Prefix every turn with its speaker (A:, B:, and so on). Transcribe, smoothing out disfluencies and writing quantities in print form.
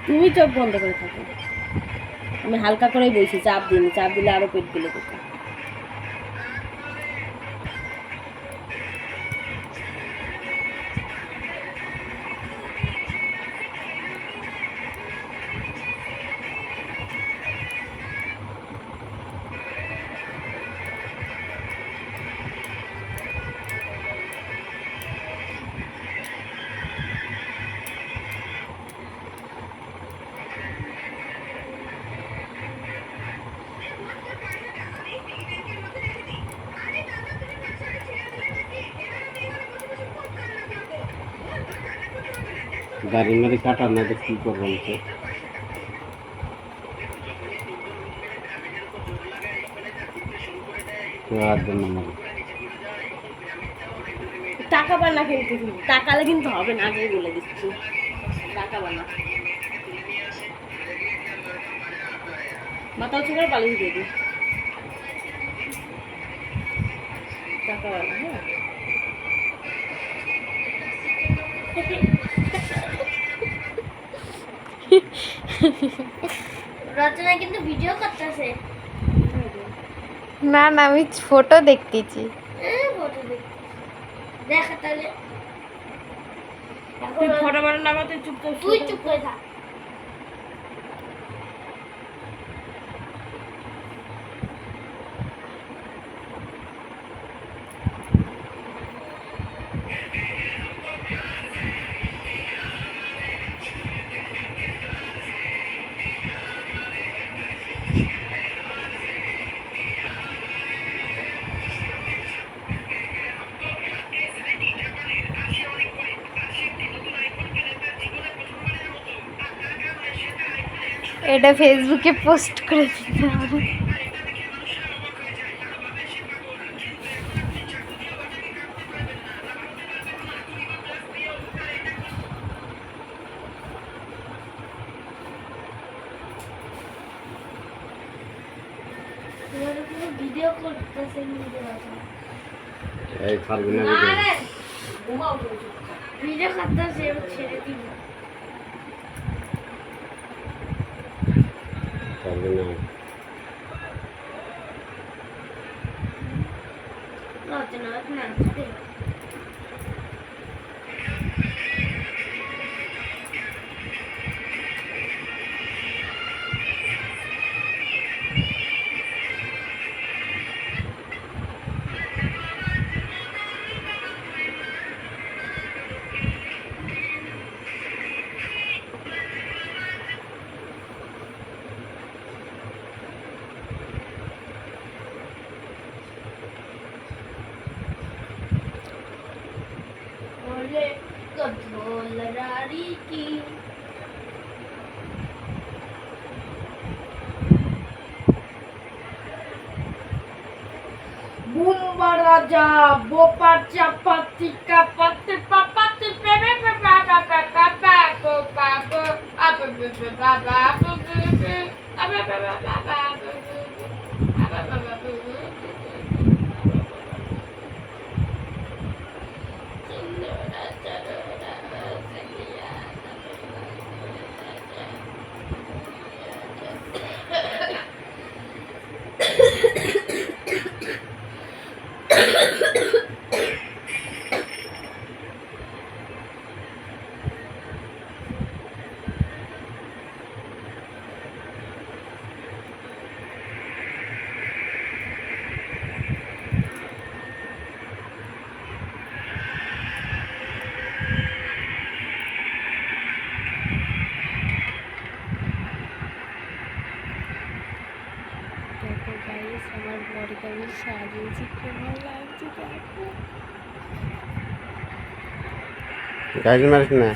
A: তুমি চোখ বন্ধ করে থাকো। আমি হালকা করেই বইছি, চাপ দিইনি, চাপ দিলে আরো পেট গেলে যেত।
B: দাড়ি মারি কাটা না তো কি করবো
A: টাকা বানা কিন্তু টাকালে কিন্তু হবে না, আগেই বলে দিচ্ছি। টাকা বানা মাথা উঁচু করে পালিয়ে দিয়ে দিই। টাকা বানা, হ্যাঁ।
C: রচনা কিন্তু ভিডিও করতেছে।
D: না না, আমি ফটো দেখতেছি।
C: দেখা তাহলে
A: তুই ফটো বানা না, তুই চুপ কর,
C: তুই চুপ করে থাক।
D: এটা ফেসবুকে পোস্ট করে দিতে হবে।
C: ভিডিও করতেছে
B: এই ফাল্গুনা
C: ভিডিও করতেছে, ছেড়ে দিব। রচনা নাচতে कठोल रारी की
A: बुम्बा राजा बोपा चपाती का पत्ते पापाती पेपे पे पापा पापा पापा पापा आप पे पापा आप
D: দেখো গাইস, আমার বরকে আমি সাজিয়েছি, কেমন লাগছে দেখো।
B: গাইজ মারিস না।